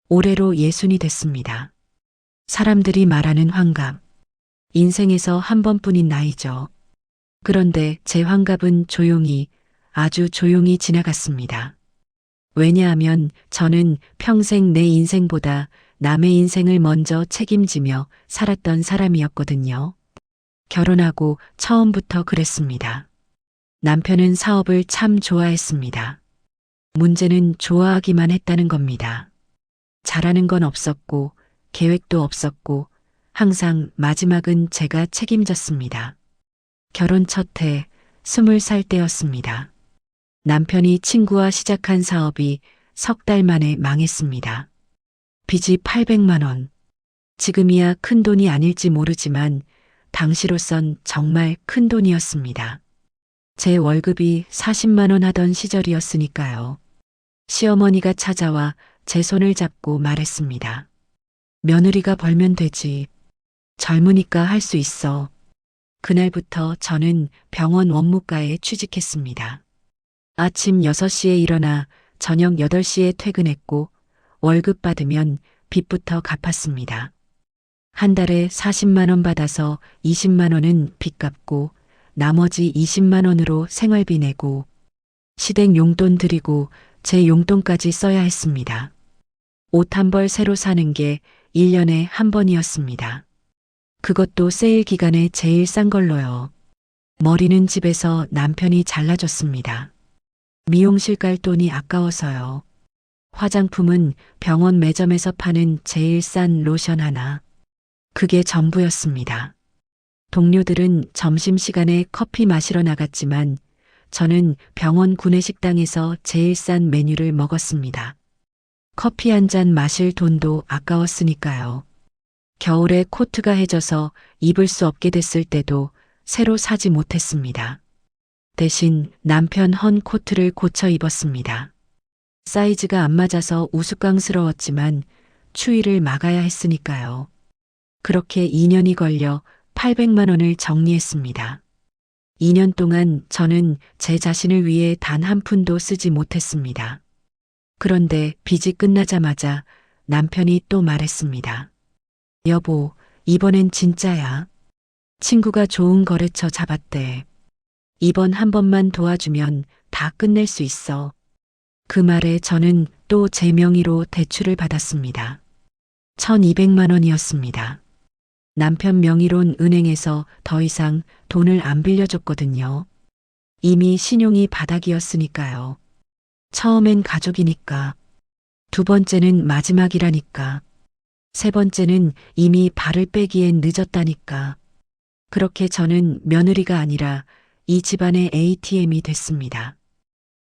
올해로 60이 됐습니다. 사람들이 말하는 환갑. 인생에서 한 번뿐인 나이죠. 그런데 제 환갑은 조용히, 아주 조용히 지나갔습니다. 왜냐하면 저는 평생 내 인생보다 남의 인생을 먼저 책임지며 살았던 사람이었거든요. 결혼하고 처음부터 그랬습니다. 남편은 사업을 참 좋아했습니다. 문제는 좋아하기만 했다는 겁니다. 잘하는 건 없었고, 계획도 없었고, 항상 마지막은 제가 책임졌습니다. 결혼 첫 해, 20살 때였습니다. 남편이 친구와 시작한 사업이 석 달 만에 망했습니다. 빚이 800만 원. 지금이야 큰 돈이 아닐지 모르지만 당시로선 정말 큰 돈이었습니다. 제 월급이 40만 원 하던 시절이었으니까요. 시어머니가 찾아와 제 손을 잡고 말했습니다. 며느리가 벌면 되지. 젊으니까 할 수 있어. 그날부터 저는 병원 원무과에 취직했습니다. 아침 6시에 일어나 저녁 8시에 퇴근했고 월급 받으면 빚부터 갚았습니다. 한 달에 40만 원 받아서 20만 원은 빚 갚고 나머지 20만 원으로 생활비 내고 시댁 용돈 드리고 제 용돈까지 써야 했습니다. 옷 한 벌 새로 사는 게 1년에 한 번이었습니다. 그것도 세일 기간에 제일 싼 걸로요. 머리는 집에서 남편이 잘라줬습니다. 미용실 갈 돈이 아까워서요. 화장품은 병원 매점에서 파는 제일 싼 로션 하나. 그게 전부였습니다. 동료들은 점심시간에 커피 마시러 나갔지만 저는 병원 구내식당에서 제일 싼 메뉴를 먹었습니다. 커피 한 잔 마실 돈도 아까웠으니까요. 겨울에 코트가 해져서 입을 수 없게 됐을 때도 새로 사지 못했습니다. 대신 남편 헌 코트를 고쳐 입었습니다. 사이즈가 안 맞아서 우스꽝스러웠지만 추위를 막아야 했으니까요. 그렇게 2년이 걸려 800만 원을 정리했습니다. 2년 동안 저는 제 자신을 위해 단 한 푼도 쓰지 못했습니다. 그런데 빚이 끝나자마자 남편이 또 말했습니다. 여보, 이번엔 진짜야. 친구가 좋은 거래처 잡았대. 이번 한 번만 도와주면 다 끝낼 수 있어. 그 말에 저는 또 제 명의로 대출을 받았습니다. 1200만 원이었습니다. 남편 명의론 은행에서 더 이상 돈을 안 빌려줬거든요. 이미 신용이 바닥이었으니까요. 처음엔 가족이니까. 두 번째는 마지막이라니까. 세 번째는 이미 발을 빼기엔 늦었다니까. 그렇게 저는 며느리가 아니라 이 집안의 ATM이 됐습니다.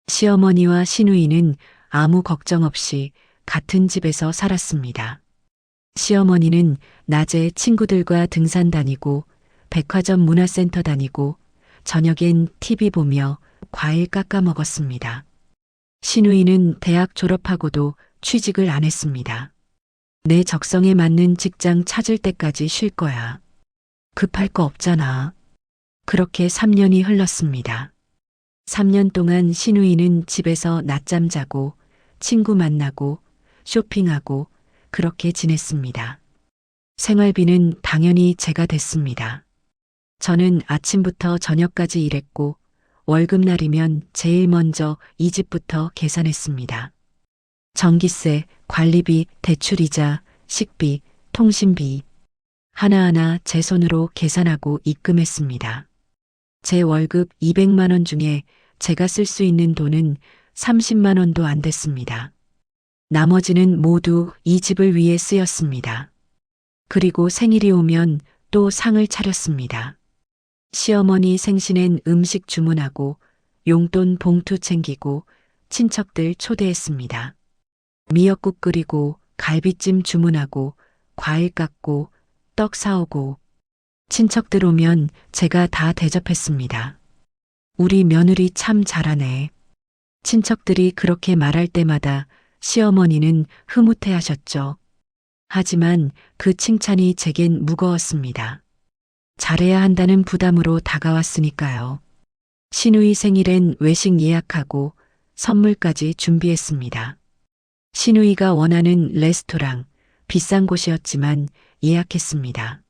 시어머니와 시누이는 아무 걱정 없이 같은 집에서 살았습니다. 시어머니는 낮에 친구들과 등산 다니고 백화점 문화센터 다니고 저녁엔 TV 보며 과일 깎아 먹었습니다. 시누이는 대학 졸업하고도 취직을 안 했습니다. 내 적성에 맞는 직장 찾을 때까지 쉴 거야. 급할 거 없잖아. 그렇게 3년이 흘렀습니다. 3년 동안 시누이는 집에서 낮잠 자고 친구 만나고 쇼핑하고 그렇게 지냈습니다. 생활비는 당연히 제가 댔습니다. 저는 아침부터 저녁까지 일했고 월급날이면 제일 먼저 이 집부터 계산했습니다. 전기세, 관리비, 대출이자, 식비, 통신비 하나하나 제 손으로 계산하고 입금했습니다. 제 월급 200만 원 중에 제가 쓸 수 있는 돈은 30만 원도 안 됐습니다. 나머지는 모두 이 집을 위해 쓰였습니다. 그리고 생일이 오면 또 상을 차렸습니다. 시어머니 생신엔 음식 주문하고 용돈 봉투 챙기고 친척들 초대했습니다. 미역국 끓이고 갈비찜 주문하고 과일 깎고 떡 사오고 친척들 오면 제가 다 대접했습니다. 우리 며느리 참 잘하네. 친척들이 그렇게 말할 때마다 시어머니는 흐뭇해하셨죠. 하지만 그 칭찬이 제겐 무거웠습니다. 잘해야 한다는 부담으로 다가왔으니까요. 시누이 생일엔 외식 예약하고 선물까지 준비했습니다. 신우이가 원하는 레스토랑, 비싼 곳이었지만 예약했습니다.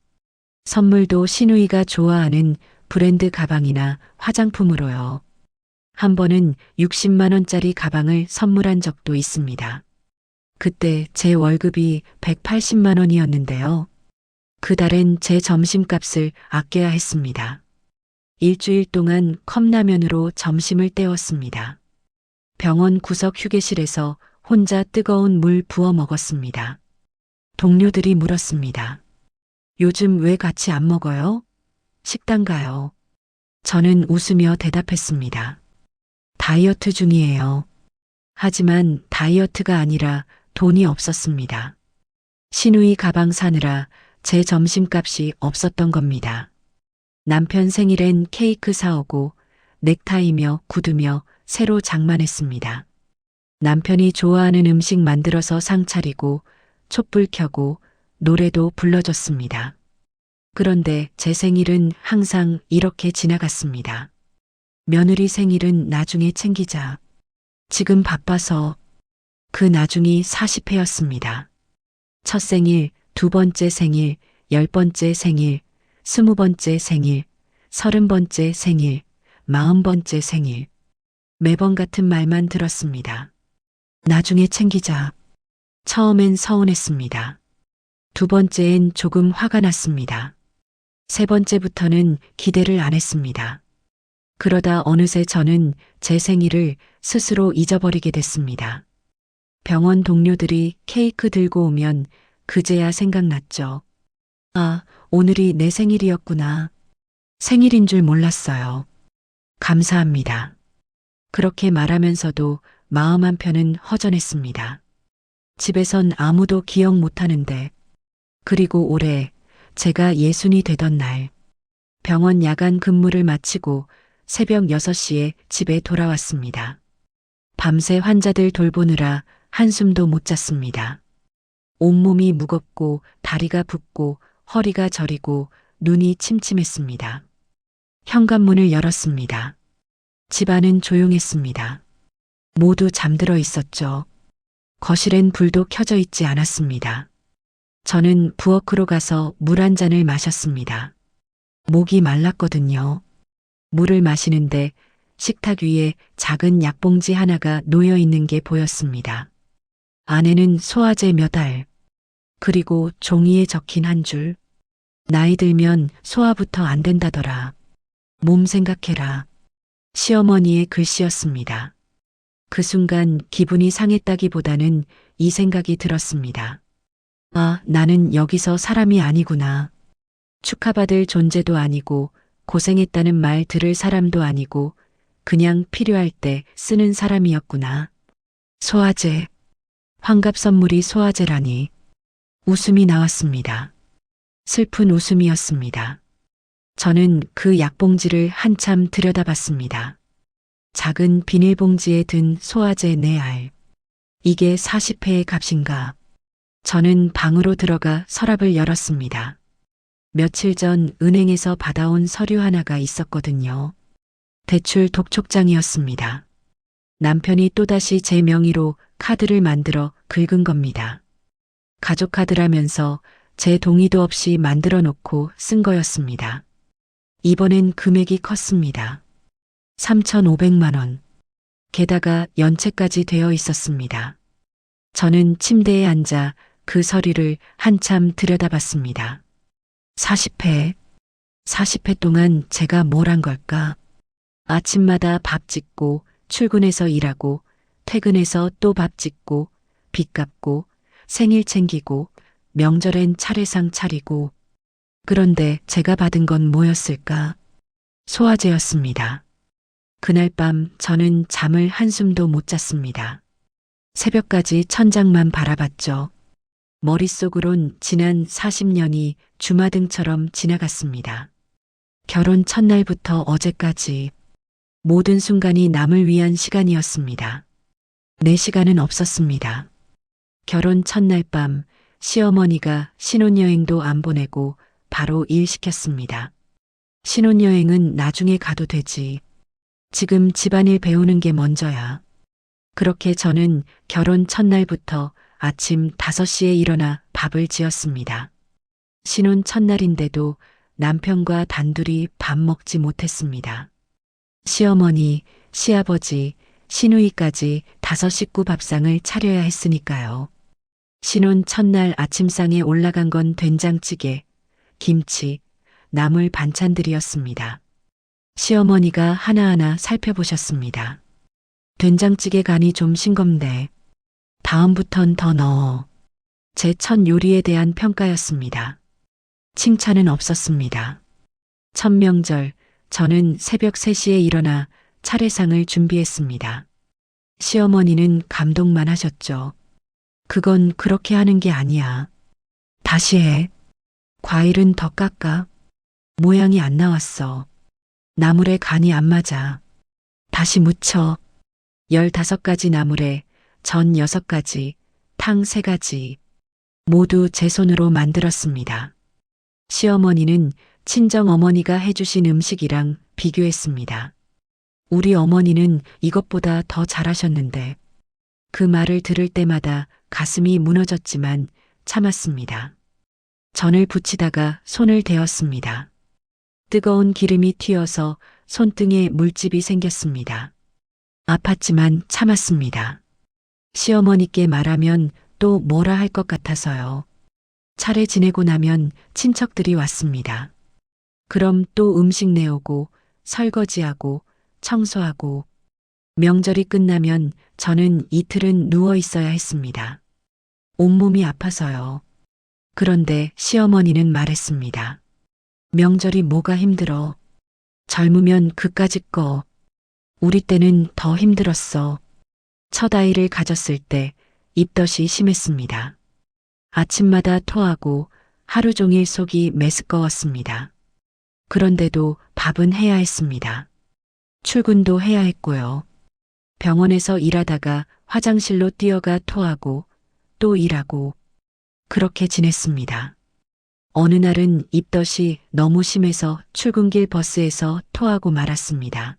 선물도 신우이가 좋아하는 브랜드 가방이나 화장품으로요. 한 번은 60만 원짜리 가방을 선물한 적도 있습니다. 그때 제 월급이 180만 원이었는데요. 그 달엔 제 점심값을 아껴야 했습니다. 일주일 동안 컵라면으로 점심을 때웠습니다. 병원 구석 휴게실에서 혼자 뜨거운 물 부어 먹었습니다. 동료들이 물었습니다. 요즘 왜 같이 안 먹어요? 식당 가요. 저는 웃으며 대답했습니다. 다이어트 중이에요. 하지만 다이어트가 아니라 돈이 없었습니다. 신우이 가방 사느라 제 점심값이 없었던 겁니다. 남편 생일엔 케이크 사오고 넥타이며 구두며 새로 장만했습니다. 남편이 좋아하는 음식 만들어서 상 차리고 촛불 켜고 노래도 불러줬습니다. 그런데 제 생일은 항상 이렇게 지나갔습니다. 며느리 생일은 나중에 챙기자. 지금 바빠서. 그 나중이 40회였습니다. 첫 생일, 두 번째 생일, 10번째 생일, 20번째 생일, 30번째 생일, 40번째 생일. 매번 같은 말만 들었습니다. 나중에 챙기자. 처음엔 서운했습니다. 두 번째엔 조금 화가 났습니다. 세 번째부터는 기대를 안 했습니다. 그러다 어느새 저는 제 생일을 스스로 잊어버리게 됐습니다. 병원 동료들이 케이크 들고 오면 그제야 생각났죠. 아, 오늘이 내 생일이었구나. 생일인 줄 몰랐어요. 감사합니다. 그렇게 말하면서도 마음 한편은 허전했습니다. 집에선 아무도 기억 못하는데. 그리고 올해 제가 60이 되던 날, 병원 야간 근무를 마치고 새벽 6시에 집에 돌아왔습니다. 밤새 환자들 돌보느라 한숨도 못 잤습니다. 온몸이 무겁고 다리가 붓고 허리가 저리고 눈이 침침했습니다. 현관문을 열었습니다. 집안은 조용했습니다. 모두 잠들어 있었죠. 거실엔 불도 켜져 있지 않았습니다. 저는 부엌으로 가서 물 한 잔을 마셨습니다. 목이 말랐거든요. 물을 마시는데 식탁 위에 작은 약봉지 하나가 놓여 있는 게 보였습니다. 안에는 소화제 몇 알, 그리고 종이에 적힌 한 줄. 나이 들면 소화부터 안 된다더라. 몸 생각해라. 시어머니의 글씨였습니다. 그 순간 기분이 상했다기보다는 이 생각이 들었습니다. 아, 나는 여기서 사람이 아니구나. 축하받을 존재도 아니고 고생했다는 말 들을 사람도 아니고 그냥 필요할 때 쓰는 사람이었구나. 소화제. 환갑 선물이 소화제라니. 웃음이 나왔습니다. 슬픈 웃음이었습니다. 저는 그 약봉지를 한참 들여다봤습니다. 작은 비닐봉지에 든 소화제 4알. 이게 40회의 값인가. 저는 방으로 들어가 서랍을 열었습니다. 며칠 전 은행에서 받아온 서류 하나가 있었거든요. 대출 독촉장이었습니다. 남편이 또다시 제 명의로 카드를 만들어 긁은 겁니다. 가족 카드라면서 제 동의도 없이 만들어 놓고 쓴 거였습니다. 이번엔 금액이 컸습니다. 3,500만 원. 게다가 연체까지 되어 있었습니다. 저는 침대에 앉아 그 서류를 한참 들여다봤습니다. 40회. 40회 동안 제가 뭘 한 걸까? 아침마다 밥 짓고 출근해서 일하고 퇴근해서 또 밥 짓고 빚 갚고 생일 챙기고 명절엔 차례상 차리고. 그런데 제가 받은 건 뭐였을까? 소화제였습니다. 그날 밤 저는 잠을 한숨도 못 잤습니다. 새벽까지 천장만 바라봤죠. 머릿속으론 지난 40년이 주마등처럼 지나갔습니다. 결혼 첫날부터 어제까지 모든 순간이 남을 위한 시간이었습니다. 내 시간은 없었습니다. 결혼 첫날 밤 시어머니가 신혼여행도 안 보내고 바로 일 시켰습니다. 신혼여행은 나중에 가도 되지. 지금 집안일 배우는 게 먼저야. 그렇게 저는 결혼 첫날부터 아침 5시에 일어나 밥을 지었습니다. 신혼 첫날인데도 남편과 단둘이 밥 먹지 못했습니다. 시어머니, 시아버지, 시누이까지 5식구 밥상을 차려야 했으니까요. 신혼 첫날 아침상에 올라간 건 된장찌개, 김치, 나물 반찬들이었습니다. 시어머니가 하나하나 살펴보셨습니다. 된장찌개 간이 좀 싱겁네. 다음부턴 더 넣어. 제 첫 요리에 대한 평가였습니다. 칭찬은 없었습니다. 첫 명절, 저는 새벽 3시에 일어나 차례상을 준비했습니다. 시어머니는 감동만 하셨죠. 그건 그렇게 하는 게 아니야. 다시 해. 과일은 더 깎아. 모양이 안 나왔어. 나물에 간이 안 맞아. 다시 무쳐. 15가지 나물에 전 6가지, 탕 3가지. 모두 제 손으로 만들었습니다. 시어머니는 친정어머니가 해주신 음식이랑 비교했습니다. 우리 어머니는 이것보다 더 잘하셨는데 그 말을 들을 때마다 가슴이 무너졌지만 참았습니다. 전을 붙이다가 손을 대었습니다. 뜨거운 기름이 튀어서 손등에 물집이 생겼습니다. 아팠지만 참았습니다. 시어머니께 말하면 또 뭐라 할 것 같아서요. 차례 지내고 나면 친척들이 왔습니다. 그럼 또 음식 내오고 설거지하고 청소하고 명절이 끝나면 저는 이틀은 누워 있어야 했습니다. 온몸이 아파서요. 그런데 시어머니는 말했습니다. 명절이 뭐가 힘들어. 젊으면 그까짓 거. 우리 때는 더 힘들었어. 첫 아이를 가졌을 때 입덧이 심했습니다. 아침마다 토하고 하루 종일 속이 메스꺼웠습니다. 그런데도 밥은 해야 했습니다. 출근도 해야 했고요. 병원에서 일하다가 화장실로 뛰어가 토하고 또 일하고 그렇게 지냈습니다. 어느 날은 입덧이 너무 심해서 출근길 버스에서 토하고 말았습니다.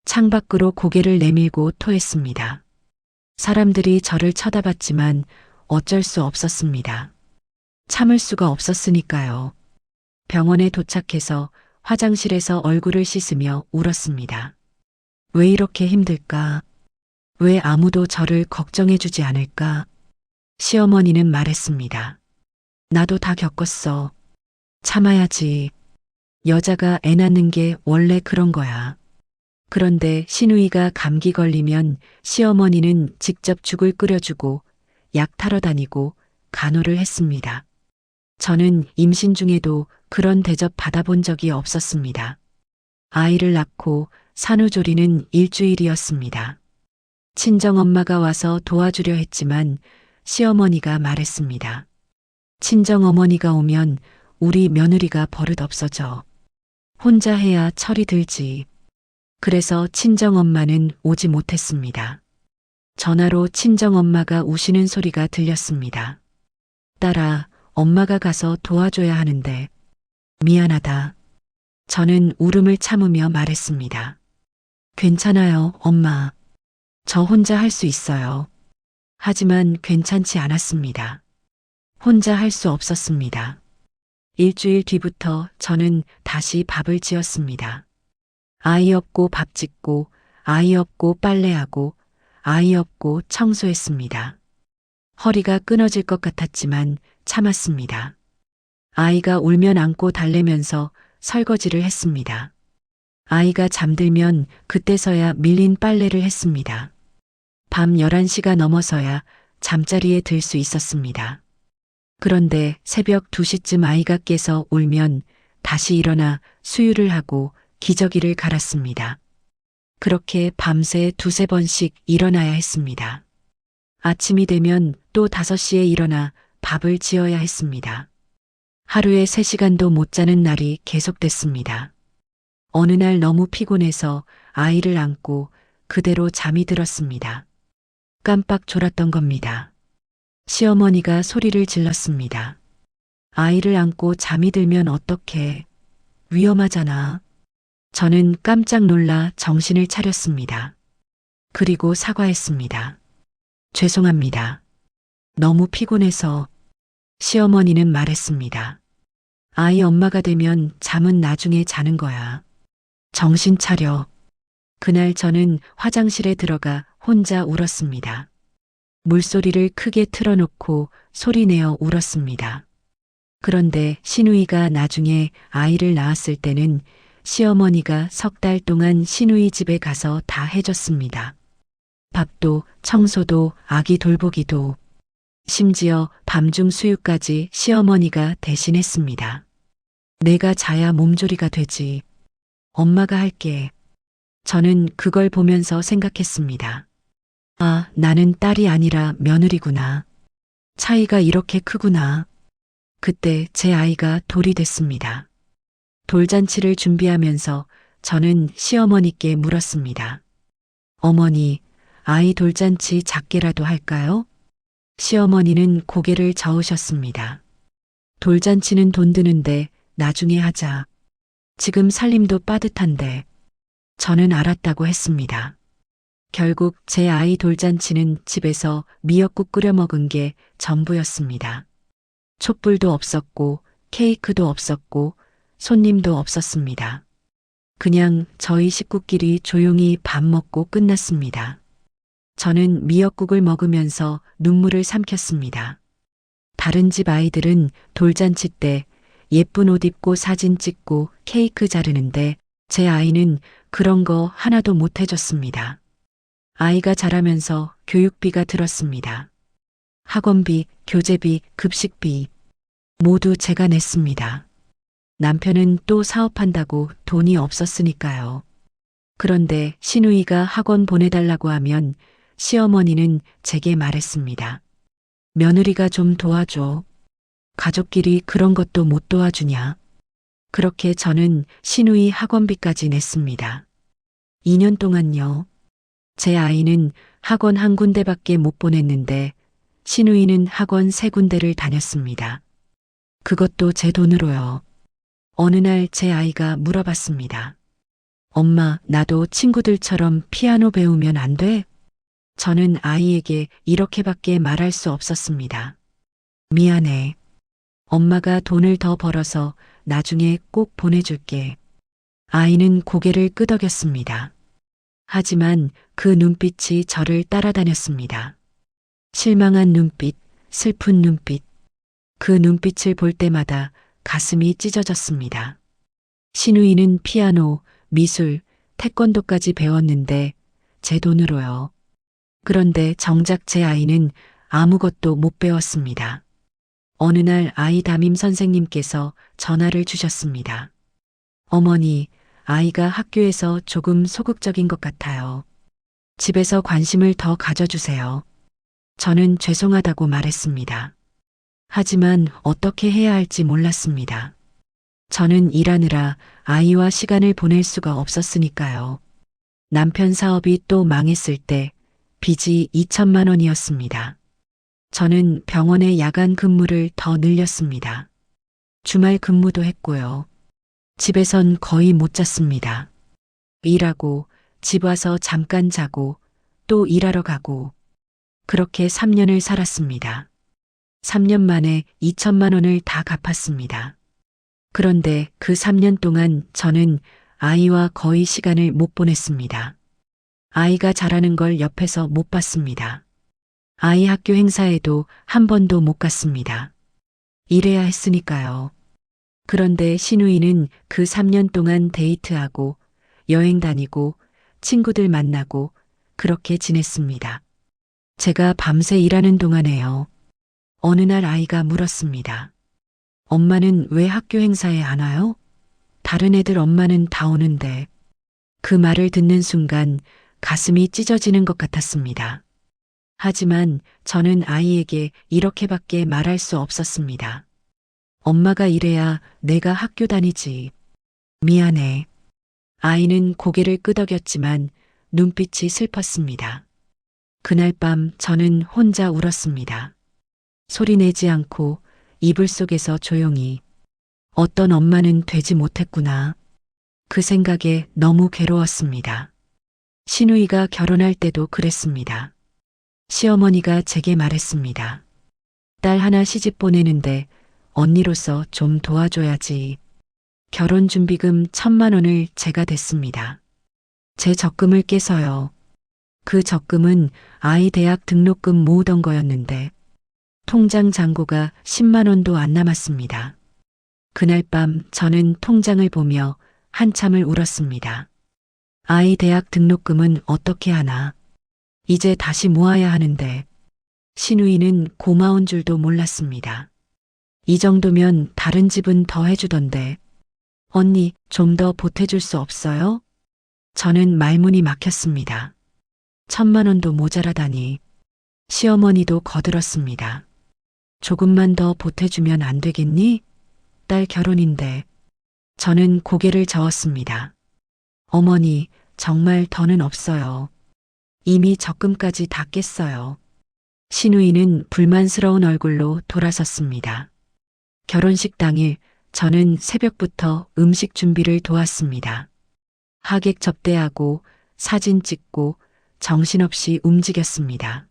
창밖으로 고개를 내밀고 토했습니다. 사람들이 저를 쳐다봤지만 어쩔 수 없었습니다. 참을 수가 없었으니까요. 병원에 도착해서 화장실에서 얼굴을 씻으며 울었습니다. 왜 이렇게 힘들까? 왜 아무도 저를 걱정해주지 않을까? 시어머니는 말했습니다. 나도 다 겪었어. 참아야지. 여자가 애 낳는 게 원래 그런 거야. 그런데 시누이가 감기 걸리면 시어머니는 직접 죽을 끓여주고 약 타러 다니고 간호를 했습니다. 저는 임신 중에도 그런 대접 받아본 적이 없었습니다. 아이를 낳고 산후조리는 일주일이었습니다. 친정엄마가 와서 도와주려 했지만 시어머니가 말했습니다. 친정어머니가 오면 우리 며느리가 버릇 없어져. 혼자 해야 철이 들지. 그래서 친정엄마는 오지 못했습니다. 전화로 친정엄마가 우시는 소리가 들렸습니다. 딸아, 엄마가 가서 도와줘야 하는데. 미안하다. 저는 울음을 참으며 말했습니다. 괜찮아요, 엄마. 저 혼자 할 수 있어요. 하지만 괜찮지 않았습니다. 혼자 할 수 없었습니다. 일주일 뒤부터 저는 다시 밥을 지었습니다. 아이 없고 밥 짓고, 아이 없고 빨래하고, 아이 없고 청소했습니다. 허리가 끊어질 것 같았지만 참았습니다. 아이가 울면 안고 달래면서 설거지를 했습니다. 아이가 잠들면 그때서야 밀린 빨래를 했습니다. 밤 11시가 넘어서야 잠자리에 들 수 있었습니다. 그런데 새벽 2시쯤 아이가 깨서 울면 다시 일어나 수유를 하고 기저귀를 갈았습니다. 그렇게 밤새 2~3번씩 일어나야 했습니다. 아침이 되면 또 5시에 일어나 밥을 지어야 했습니다. 하루에 3시간도 못 자는 날이 계속됐습니다. 어느 날 너무 피곤해서 아이를 안고 그대로 잠이 들었습니다. 깜빡 졸았던 겁니다. 시어머니가 소리를 질렀습니다. 아이를 안고 잠이 들면 어떡해. 위험하잖아. 저는 깜짝 놀라 정신을 차렸습니다. 그리고 사과했습니다. 죄송합니다. 너무 피곤해서. 시어머니는 말했습니다. 아이 엄마가 되면 잠은 나중에 자는 거야. 정신 차려. 그날 저는 화장실에 들어가 혼자 울었습니다. 물소리를 크게 틀어놓고 소리내어 울었습니다. 그런데 시누이가 나중에 아이를 낳았을 때는 시어머니가 석 달 동안 시누이 집에 가서 다 해줬습니다. 밥도, 청소도, 아기 돌보기도, 심지어 밤중 수유까지 시어머니가 대신했습니다. 내가 자야 몸조리가 되지. 엄마가 할게. 저는 그걸 보면서 생각했습니다. 아, 나는 딸이 아니라 며느리구나. 차이가 이렇게 크구나. 그때 제 아이가 돌이 됐습니다. 돌잔치를 준비하면서 저는 시어머니께 물었습니다. 어머니, 아이 돌잔치 작게라도 할까요? 시어머니는 고개를 저으셨습니다. 돌잔치는 돈 드는데 나중에 하자. 지금 살림도 빠듯한데. 저는 알았다고 했습니다. 결국 제 아이 돌잔치는 집에서 미역국 끓여 먹은 게 전부였습니다. 촛불도 없었고 케이크도 없었고 손님도 없었습니다. 그냥 저희 식구끼리 조용히 밥 먹고 끝났습니다. 저는 미역국을 먹으면서 눈물을 삼켰습니다. 다른 집 아이들은 돌잔치 때 예쁜 옷 입고 사진 찍고 케이크 자르는데 제 아이는 그런 거 하나도 못 해줬습니다. 아이가 자라면서 교육비가 들었습니다. 학원비, 교재비, 급식비 모두 제가 냈습니다. 남편은 또 사업한다고 돈이 없었으니까요. 그런데 시누이가 학원 보내달라고 하면 시어머니는 제게 말했습니다. 며느리가 좀 도와줘. 가족끼리 그런 것도 못 도와주냐. 그렇게 저는 시누이 학원비까지 냈습니다. 2년 동안요. 제 아이는 학원 한 군데밖에 못 보냈는데 시누이는 학원 3군데를 다녔습니다. 그것도 제 돈으로요. 어느 날 제 아이가 물어봤습니다. 엄마, 나도 친구들처럼 피아노 배우면 안 돼? 저는 아이에게 이렇게밖에 말할 수 없었습니다. 미안해. 엄마가 돈을 더 벌어서 나중에 꼭 보내줄게. 아이는 고개를 끄덕였습니다. 하지만 그 눈빛이 저를 따라다녔습니다. 실망한 눈빛, 슬픈 눈빛. 그 눈빛을 볼 때마다 가슴이 찢어졌습니다. 시누이는 피아노, 미술, 태권도까지 배웠는데 제 돈으로요. 그런데 정작 제 아이는 아무것도 못 배웠습니다. 어느 날 아이 담임 선생님께서 전화를 주셨습니다. 어머니, 아이가 학교에서 조금 소극적인 것 같아요. 집에서 관심을 더 가져주세요. 저는 죄송하다고 말했습니다. 하지만 어떻게 해야 할지 몰랐습니다. 저는 일하느라 아이와 시간을 보낼 수가 없었으니까요. 남편 사업이 또 망했을 때 빚이 2천만 원이었습니다. 저는 병원의 야간 근무를 더 늘렸습니다. 주말 근무도 했고요. 집에선 거의 못 잤습니다. 일하고 집 와서 잠깐 자고 또 일하러 가고 그렇게 3년을 살았습니다. 3년 만에 2천만 원을 다 갚았습니다. 그런데 그 3년 동안 저는 아이와 거의 시간을 못 보냈습니다. 아이가 자라는 걸 옆에서 못 봤습니다. 아이 학교 행사에도 한 번도 못 갔습니다. 일해야 했으니까요. 그런데 시누이는 그 3년 동안 데이트하고 여행 다니고 친구들 만나고 그렇게 지냈습니다. 제가 밤새 일하는 동안에요. 어느 날 아이가 물었습니다. 엄마는 왜 학교 행사에 안 와요? 다른 애들 엄마는 다 오는데. 그 말을 듣는 순간 가슴이 찢어지는 것 같았습니다. 하지만 저는 아이에게 이렇게밖에 말할 수 없었습니다. 엄마가 이래야 내가 학교 다니지. 미안해. 아이는 고개를 끄덕였지만 눈빛이 슬펐습니다. 그날 밤 저는 혼자 울었습니다. 소리 내지 않고 이불 속에서 조용히. 어떤 엄마는 되지 못했구나. 그 생각에 너무 괴로웠습니다. 시누이가 결혼할 때도 그랬습니다. 시어머니가 제게 말했습니다. 딸 하나 시집 보내는데 언니로서 좀 도와줘야지. 결혼 준비금 1,000만 원을 제가 댔습니다. 제 적금을 깨서요. 그 적금은 아이 대학 등록금 모으던 거였는데 통장 잔고가 10만 원도 안 남았습니다. 그날 밤 저는 통장을 보며 한참을 울었습니다. 아이 대학 등록금은 어떻게 하나? 이제 다시 모아야 하는데 시누이는 고마운 줄도 몰랐습니다. 이 정도면 다른 집은 더 해주던데 언니 좀 더 보태줄 수 없어요? 저는 말문이 막혔습니다. 1,000만 원도 모자라다니. 시어머니도 거들었습니다. 조금만 더 보태주면 안 되겠니? 딸 결혼인데. 저는 고개를 저었습니다. 어머니, 정말 더는 없어요. 이미 적금까지 다 깼어요. 시누이는 불만스러운 얼굴로 돌아섰습니다. 결혼식 당일 저는 새벽부터 음식 준비를 도왔습니다. 하객 접대하고 사진 찍고 정신없이 움직였습니다.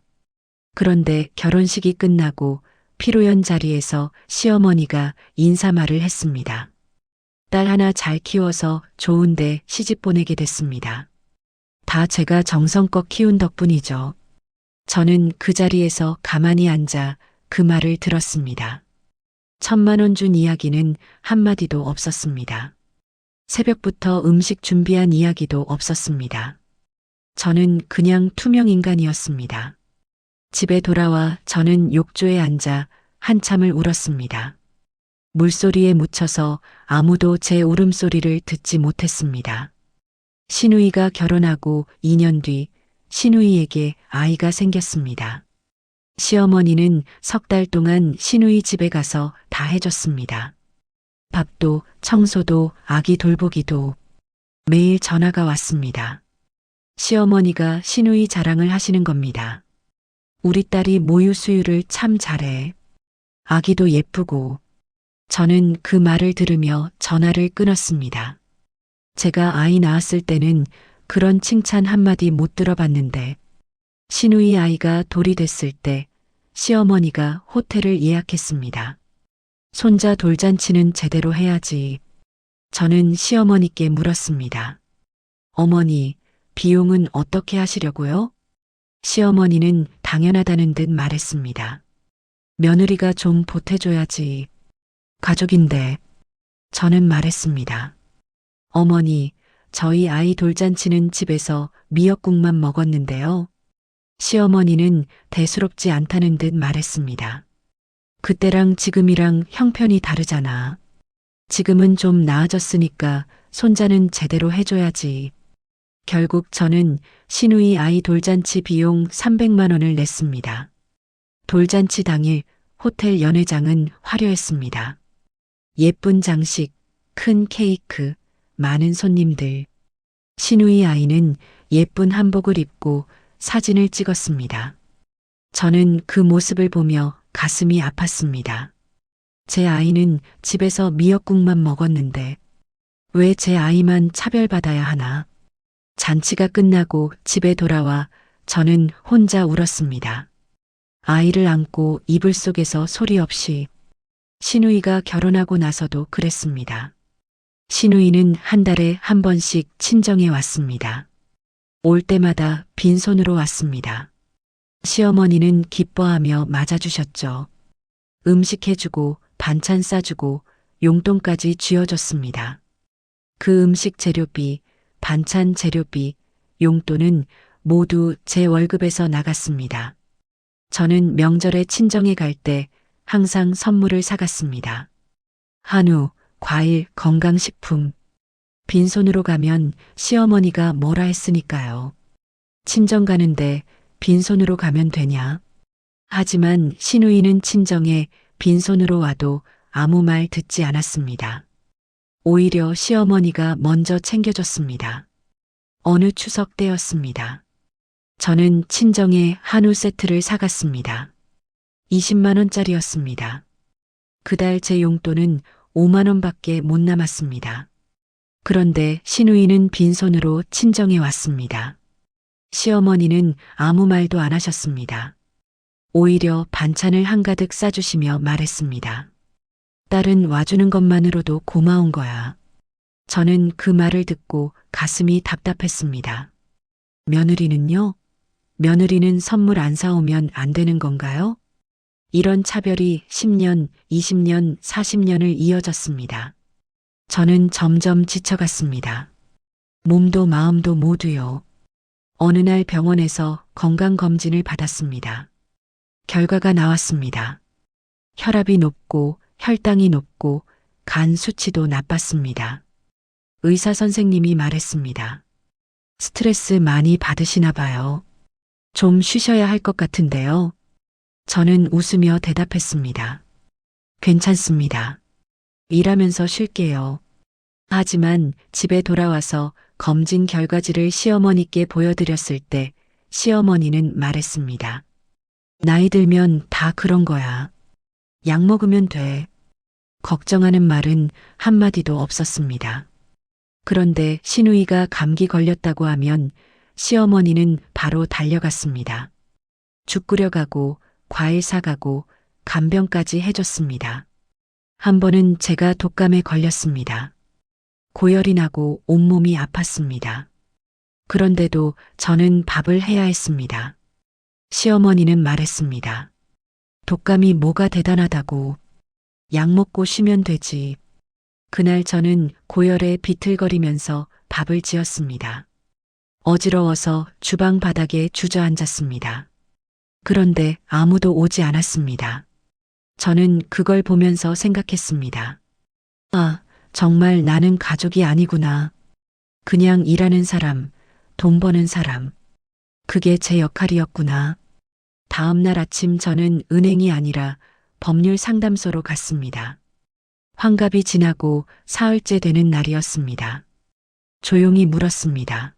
그런데 결혼식이 끝나고 피로연 자리에서 시어머니가 인사말을 했습니다. 딸 하나 잘 키워서 좋은데 시집 보내게 됐습니다. 다 제가 정성껏 키운 덕분이죠. 저는 그 자리에서 가만히 앉아 그 말을 들었습니다. 1,000만 원 준 이야기는 한마디도 없었습니다. 새벽부터 음식 준비한 이야기도 없었습니다. 저는 그냥 투명 인간이었습니다. 집에 돌아와 저는 욕조에 앉아 한참을 울었습니다. 물소리에 묻혀서 아무도 제 울음소리를 듣지 못했습니다. 시누이가 결혼하고 2년 뒤 시누이에게 아이가 생겼습니다. 시어머니는 3달 동안 시누이 집에 가서 다 해줬습니다. 밥도 청소도 아기 돌보기도. 매일 전화가 왔습니다. 시어머니가 시누이 자랑을 하시는 겁니다. 우리 딸이 모유 수유를 참 잘해. 아기도 예쁘고. 저는 그 말을 들으며 전화를 끊었습니다. 제가 아이 낳았을 때는 그런 칭찬 한마디 못 들어봤는데 시누이 아이가 돌이 됐을 때 시어머니가 호텔을 예약했습니다. 손자 돌잔치는 제대로 해야지. 저는 시어머니께 물었습니다. 어머니, 비용은 어떻게 하시려고요? 시어머니는 당연하다는 듯 말했습니다. 며느리가 좀 보태줘야지. 가족인데. 저는 말했습니다. 어머니, 저희 아이 돌잔치는 집에서 미역국만 먹었는데요. 시어머니는 대수롭지 않다는 듯 말했습니다. 그때랑 지금이랑 형편이 다르잖아. 지금은 좀 나아졌으니까 손자는 제대로 해줘야지. 결국 저는 시누이 아이 돌잔치 비용 300만 원을 냈습니다. 돌잔치 당일 호텔 연회장은 화려했습니다. 예쁜 장식, 큰 케이크, 많은 손님들. 시누이 아이는 예쁜 한복을 입고 사진을 찍었습니다. 저는 그 모습을 보며 가슴이 아팠습니다. 제 아이는 집에서 미역국만 먹었는데 왜 제 아이만 차별받아야 하나? 잔치가 끝나고 집에 돌아와 저는 혼자 울었습니다. 아이를 안고 이불 속에서 소리 없이. 시누이가 결혼하고 나서도 그랬습니다. 시누이는 한 달에 한 번씩 친정에 왔습니다. 올 때마다 빈손으로 왔습니다. 시어머니는 기뻐하며 맞아주셨죠. 음식 해주고 반찬 싸주고 용돈까지 쥐어줬습니다. 그 음식 재료비, 반찬 재료비, 용돈은 모두 제 월급에서 나갔습니다. 저는 명절에 친정에 갈 때 항상 선물을 사갔습니다. 한우, 과일, 건강식품. 빈손으로 가면 시어머니가 뭐라 했으니까요. 친정 가는데 빈손으로 가면 되냐? 하지만 시누이는 친정에 빈손으로 와도 아무 말 듣지 않았습니다. 오히려 시어머니가 먼저 챙겨줬습니다. 어느 추석 때였습니다. 저는 친정에 한우 세트를 사갔습니다. 20만 원짜리였습니다. 그달 제 용돈은 5만 원밖에 못 남았습니다. 그런데 시누이는 빈손으로 친정에 왔습니다. 시어머니는 아무 말도 안 하셨습니다. 오히려 반찬을 한가득 싸주시며 말했습니다. 딸은 와주는 것만으로도 고마운 거야. 저는 그 말을 듣고 가슴이 답답했습니다. 며느리는요? 며느리는 선물 안 사오면 안 되는 건가요? 이런 차별이 10년, 20년, 40년을 이어졌습니다. 저는 점점 지쳐갔습니다. 몸도 마음도 모두요. 어느 날 병원에서 건강검진을 받았습니다. 결과가 나왔습니다. 혈압이 높고 혈당이 높고 간 수치도 나빴습니다. 의사 선생님이 말했습니다. 스트레스 많이 받으시나 봐요. 좀 쉬셔야 할 것 같은데요. 저는 웃으며 대답했습니다. 괜찮습니다. 일하면서 쉴게요. 하지만 집에 돌아와서 검진 결과지를 시어머니께 보여드렸을 때 시어머니는 말했습니다. 나이 들면 다 그런 거야. 약 먹으면 돼. 걱정하는 말은 한마디도 없었습니다. 그런데 시누이가 감기 걸렸다고 하면 시어머니는 바로 달려갔습니다. 죽 끓여가고 과일 사가고 간병까지 해줬습니다. 한 번은 제가 독감에 걸렸습니다. 고열이 나고 온몸이 아팠습니다. 그런데도 저는 밥을 해야 했습니다. 시어머니는 말했습니다. 독감이 뭐가 대단하다고. 약 먹고 쉬면 되지. 그날 저는 고열에 비틀거리면서 밥을 지었습니다. 어지러워서 주방 바닥에 주저앉았습니다. 그런데 아무도 오지 않았습니다. 저는 그걸 보면서 생각했습니다. 아, 정말 나는 가족이 아니구나. 그냥 일하는 사람, 돈 버는 사람. 그게 제 역할이었구나. 다음 날 아침 저는 은행이 아니라 법률 상담소로 갔습니다. 환갑이 지나고 사흘째 되는 날이었습니다. 조용히 물었습니다.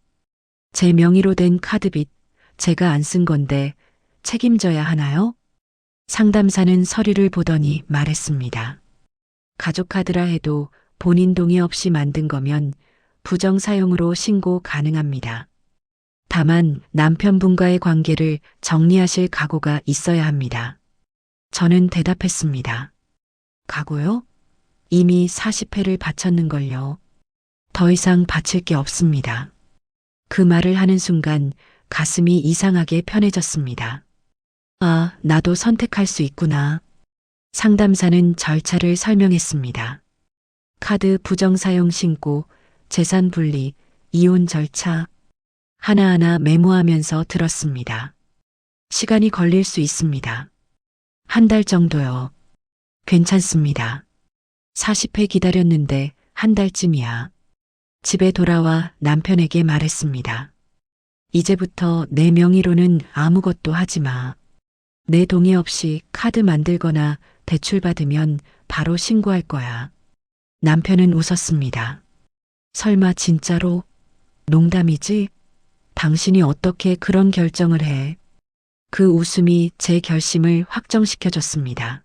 제 명의로 된 카드빚, 제가 안 쓴 건데 책임져야 하나요? 상담사는 서류를 보더니 말했습니다. 가족카드라 해도 본인 동의 없이 만든 거면 부정사용으로 신고 가능합니다. 다만 남편분과의 관계를 정리하실 각오가 있어야 합니다. 저는 대답했습니다. 각오요? 이미 40회를 바쳤는걸요. 더 이상 바칠 게 없습니다. 그 말을 하는 순간 가슴이 이상하게 편해졌습니다. 아, 나도 선택할 수 있구나. 상담사는 절차를 설명했습니다. 카드 부정사용 신고, 재산 분리, 이혼 절차, 하나하나 메모하면서 들었습니다. 시간이 걸릴 수 있습니다. 한 달 정도요. 괜찮습니다. 40회 기다렸는데 한 달쯤이야. 집에 돌아와 남편에게 말했습니다. 이제부터 내 명의로는 아무것도 하지 마. 내 동의 없이 카드 만들거나 대출받으면 바로 신고할 거야. 남편은 웃었습니다. 설마 진짜로? 농담이지? 당신이 어떻게 그런 결정을 해? 그 웃음이 제 결심을 확정시켜줬습니다.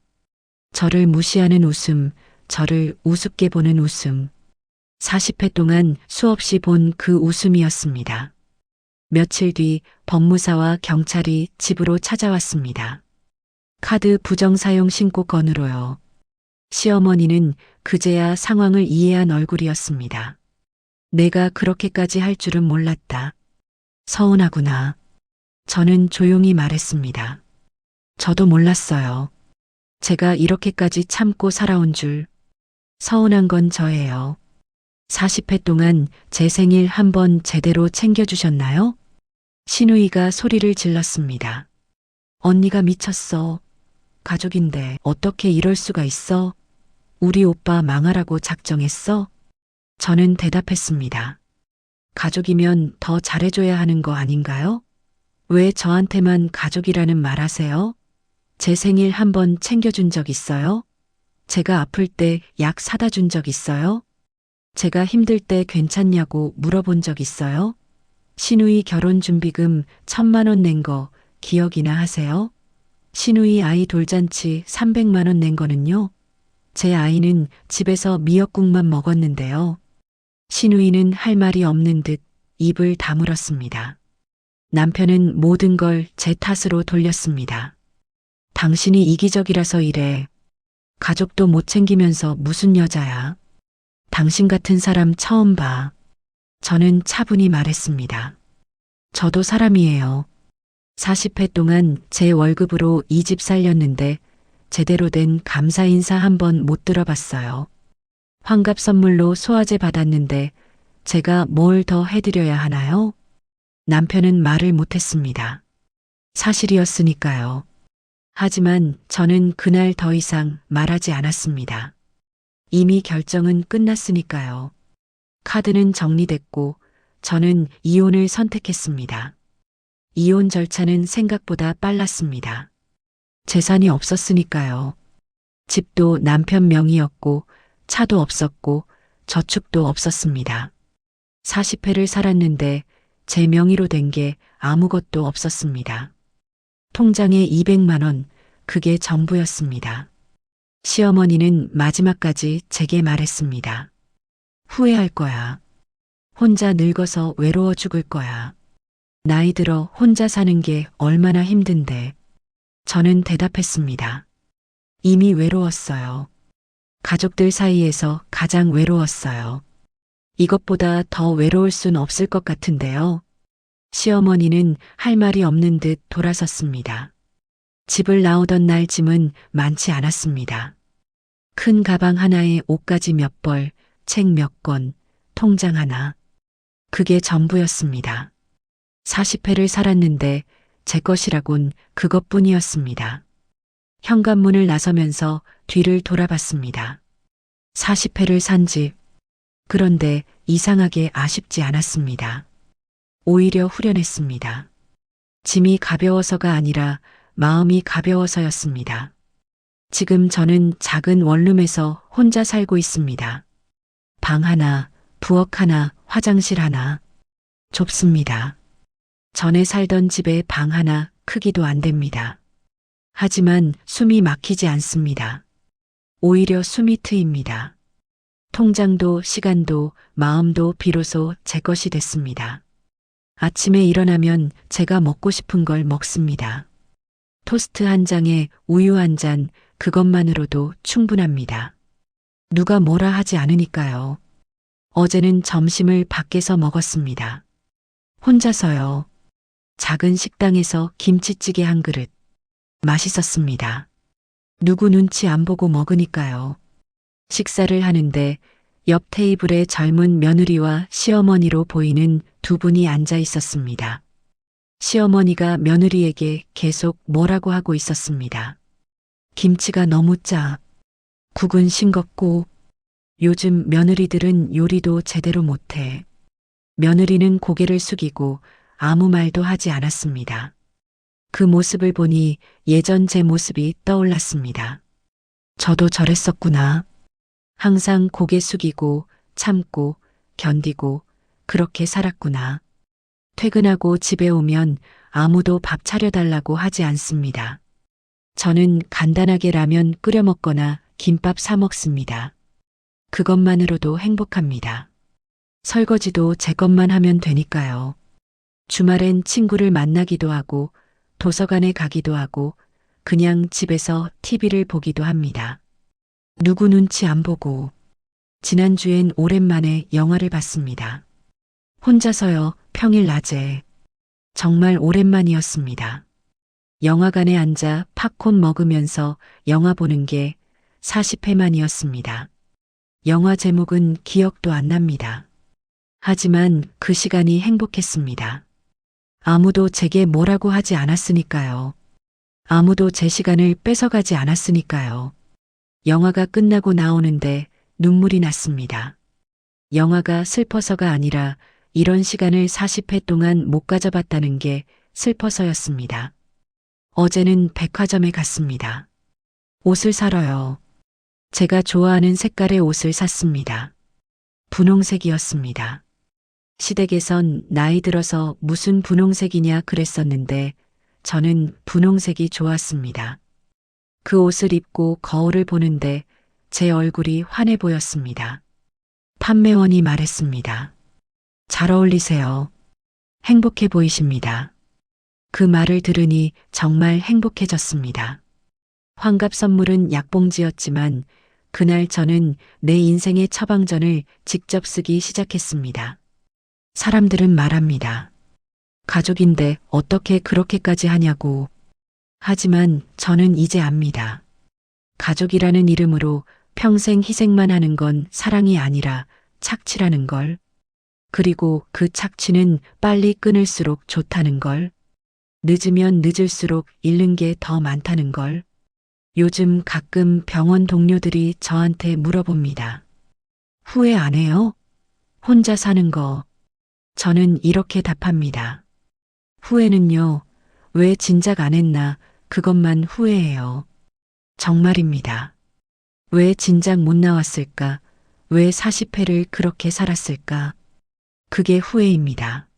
저를 무시하는 웃음, 저를 우습게 보는 웃음. 40회 동안 수없이 본 그 웃음이었습니다. 며칠 뒤 법무사와 경찰이 집으로 찾아왔습니다. 카드 부정사용 신고 건으로요. 시어머니는 그제야 상황을 이해한 얼굴이었습니다. 내가 그렇게까지 할 줄은 몰랐다. 서운하구나. 저는 조용히 말했습니다. 저도 몰랐어요. 제가 이렇게까지 참고 살아온 줄. 서운한 건 저예요. 40회 동안 제 생일 한 번 제대로 챙겨주셨나요? 시누이가 소리를 질렀습니다. 언니가 미쳤어. 가족인데 어떻게 이럴 수가 있어? 우리 오빠 망하라고 작정했어? 저는 대답했습니다. 가족이면 더 잘해줘야 하는 거 아닌가요? 왜 저한테만 가족이라는 말 하세요? 제 생일 한 번 챙겨준 적 있어요? 제가 아플 때 약 사다 준 적 있어요? 제가 힘들 때 괜찮냐고 물어본 적 있어요? 시누이 결혼준비금 1,000만 원 낸 거 기억이나 하세요? 시누이 아이 돌잔치 300만 원 낸 거는요? 제 아이는 집에서 미역국만 먹었는데요. 시누이는 할 말이 없는 듯 입을 다물었습니다. 남편은 모든 걸 제 탓으로 돌렸습니다. 당신이 이기적이라서 이래. 가족도 못 챙기면서 무슨 여자야. 당신 같은 사람 처음 봐. 저는 차분히 말했습니다. 저도 사람이에요. 40회 동안 제 월급으로 이 집 살렸는데 제대로 된 감사 인사 한 번 못 들어봤어요. 환갑 선물로 소화제 받았는데 제가 뭘 더 해드려야 하나요? 남편은 말을 못했습니다. 사실이었으니까요. 하지만 저는 그날 더 이상 말하지 않았습니다. 이미 결정은 끝났으니까요. 카드는 정리됐고 저는 이혼을 선택했습니다. 이혼 절차는 생각보다 빨랐습니다. 재산이 없었으니까요. 집도 남편 명의였고 차도 없었고 저축도 없었습니다. 40회를 살았는데 제 명의로 된 게 아무것도 없었습니다. 통장에 200만 원, 그게 전부였습니다. 시어머니는 마지막까지 제게 말했습니다. 후회할 거야. 혼자 늙어서 외로워 죽을 거야. 나이 들어 혼자 사는 게 얼마나 힘든데. 저는 대답했습니다. 이미 외로웠어요. 가족들 사이에서 가장 외로웠어요. 이것보다 더 외로울 순 없을 것 같은데요. 시어머니는 할 말이 없는 듯 돌아섰습니다. 집을 나오던 날 짐은 많지 않았습니다. 큰 가방 하나에 옷가지 몇 벌, 책 몇 권, 통장 하나. 그게 전부였습니다. 40회를 살았는데 제 것이라곤 그것뿐이었습니다. 현관문을 나서면서 뒤를 돌아봤습니다. 40회를 산 집. 그런데 이상하게 아쉽지 않았습니다. 오히려 후련했습니다. 짐이 가벼워서가 아니라 마음이 가벼워서였습니다. 지금 저는 작은 원룸에서 혼자 살고 있습니다. 방 하나, 부엌 하나, 화장실 하나. 좁습니다. 전에 살던 집에 방 하나 크기도 안 됩니다. 하지만 숨이 막히지 않습니다. 오히려 숨이 트입니다. 통장도 시간도 마음도 비로소 제 것이 됐습니다. 아침에 일어나면 제가 먹고 싶은 걸 먹습니다. 토스트 한 장에 우유 한 잔, 그것만으로도 충분합니다. 누가 뭐라 하지 않으니까요. 어제는 점심을 밖에서 먹었습니다. 혼자서요. 작은 식당에서 김치찌개 한 그릇. 맛있었습니다. 누구 눈치 안 보고 먹으니까요. 식사를 하는데 옆 테이블에 젊은 며느리와 시어머니로 보이는 두 분이 앉아 있었습니다. 시어머니가 며느리에게 계속 뭐라고 하고 있었습니다. 김치가 너무 짜. 국은 싱겁고. 요즘 며느리들은 요리도 제대로 못해. 며느리는 고개를 숙이고 아무 말도 하지 않았습니다. 그 모습을 보니 예전 제 모습이 떠올랐습니다. 저도 저랬었구나. 항상 고개 숙이고 참고 견디고 그렇게 살았구나. 퇴근하고 집에 오면 아무도 밥 차려달라고 하지 않습니다. 저는 간단하게 라면 끓여 먹거나 김밥 사 먹습니다. 그것만으로도 행복합니다. 설거지도 제 것만 하면 되니까요. 주말엔 친구를 만나기도 하고 도서관에 가기도 하고 그냥 집에서 TV를 보기도 합니다. 누구 눈치 안 보고. 지난주엔 오랜만에 영화를 봤습니다. 혼자서요, 평일 낮에. 정말 오랜만이었습니다. 영화관에 앉아 팝콘 먹으면서 영화 보는 게 40회만이었습니다. 영화 제목은 기억도 안 납니다. 하지만 그 시간이 행복했습니다. 아무도 제게 뭐라고 하지 않았으니까요. 아무도 제 시간을 뺏어가지 않았으니까요. 영화가 끝나고 나오는데 눈물이 났습니다. 영화가 슬퍼서가 아니라 이런 시간을 40회 동안 못 가져봤다는 게 슬퍼서였습니다. 어제는 백화점에 갔습니다. 옷을 사러요. 제가 좋아하는 색깔의 옷을 샀습니다. 분홍색이었습니다. 시댁에선 나이 들어서 무슨 분홍색이냐 그랬었는데 저는 분홍색이 좋았습니다. 그 옷을 입고 거울을 보는데 제 얼굴이 환해 보였습니다. 판매원이 말했습니다. 잘 어울리세요. 행복해 보이십니다. 그 말을 들으니 정말 행복해졌습니다. 환갑 선물은 약봉지였지만 그날 저는 내 인생의 처방전을 직접 쓰기 시작했습니다. 사람들은 말합니다. 가족인데 어떻게 그렇게까지 하냐고. 하지만 저는 이제 압니다. 가족이라는 이름으로 평생 희생만 하는 건 사랑이 아니라 착취라는 걸. 그리고 그 착취는 빨리 끊을수록 좋다는 걸. 늦으면 늦을수록 잃는 게 더 많다는 걸. 요즘 가끔 병원 동료들이 저한테 물어봅니다. 후회 안 해요? 혼자 사는 거. 저는 이렇게 답합니다. 후회는요, 왜 진작 안 했나, 그것만 후회해요. 정말입니다. 왜 진작 못 나왔을까? 왜 40회를 그렇게 살았을까? 그게 후회입니다.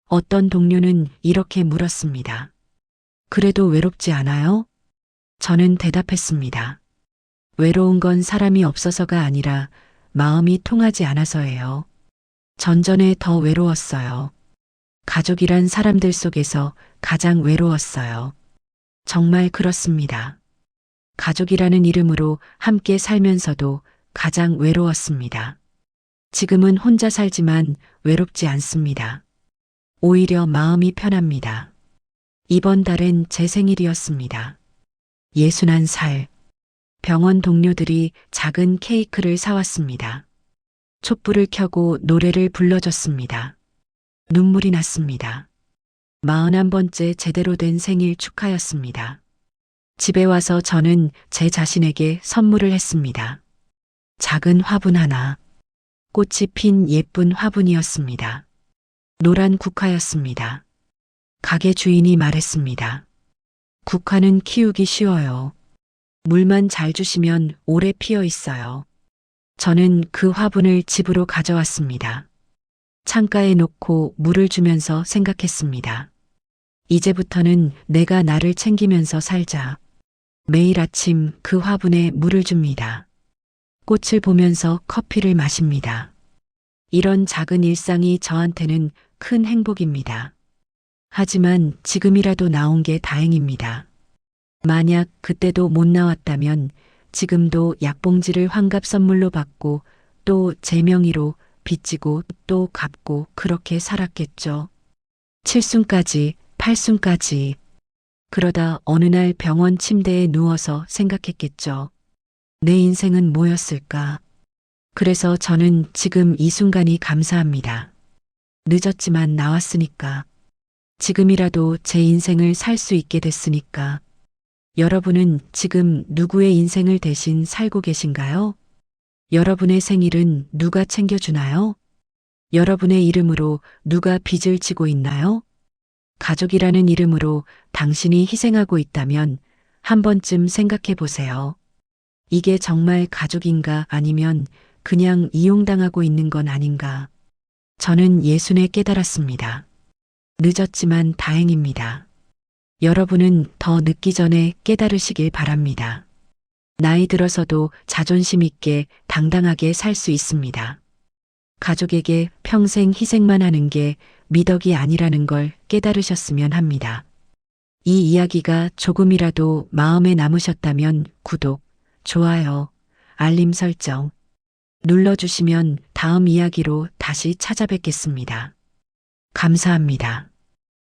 어떤 동료는 이렇게 물었습니다. 그래도 외롭지 않아요? 저는 대답했습니다. 외로운 건 사람이 없어서가 아니라 마음이 통하지 않아서예요. 전전에 더 외로웠어요. 가족이란 사람들 속에서 가장 외로웠어요. 정말 그렇습니다. 가족이라는 이름으로 함께 살면서도 가장 외로웠습니다. 지금은 혼자 살지만 외롭지 않습니다. 오히려 마음이 편합니다. 이번 달엔 제 생일이었습니다. 61살. 병원 동료들이 작은 케이크를 사왔습니다. 촛불을 켜고 노래를 불러줬습니다. 눈물이 났습니다. 41번째 제대로 된 생일 축하였습니다. 집에 와서 저는 제 자신에게 선물을 했습니다. 작은 화분 하나. 꽃이 핀 예쁜 화분이었습니다. 노란 국화였습니다. 가게 주인이 말했습니다. 국화는 키우기 쉬워요. 물만 잘 주시면 오래 피어 있어요. 저는 그 화분을 집으로 가져왔습니다. 창가에 놓고 물을 주면서 생각했습니다. 이제부터는 내가 나를 챙기면서 살자. 매일 아침 그 화분에 물을 줍니다. 꽃을 보면서 커피를 마십니다. 이런 작은 일상이 저한테는 큰 행복입니다. 하지만 지금이라도 나온 게 다행입니다. 만약 그때도 못 나왔다면 지금도 약봉지를 환갑 선물로 받고 또 제 명의로 빚지고 또 갚고 그렇게 살았겠죠. 7순까지, 8순까지. 그러다 어느 날 병원 침대에 누워서 생각했겠죠. 내 인생은 뭐였을까? 그래서 저는 지금 이 순간이 감사합니다. 늦었지만 나왔으니까. 지금이라도 제 인생을 살 수 있게 됐으니까. 여러분은 지금 누구의 인생을 대신 살고 계신가요? 여러분의 생일은 누가 챙겨주나요? 여러분의 이름으로 누가 빚을 지고 있나요? 가족이라는 이름으로 당신이 희생하고 있다면 한 번쯤 생각해 보세요. 이게 정말 가족인가 아니면 그냥 이용당하고 있는 건 아닌가. 저는 예순에 깨달았습니다. 늦었지만 다행입니다. 여러분은 더 늦기 전에 깨달으시길 바랍니다. 나이 들어서도 자존심 있게 당당하게 살 수 있습니다. 가족에게 평생 희생만 하는 게 미덕이 아니라는 걸 깨달으셨으면 합니다. 이 이야기가 조금이라도 마음에 남으셨다면 구독, 좋아요, 알림 설정 눌러주시면 다음 이야기로 다시 찾아뵙겠습니다. 감사합니다.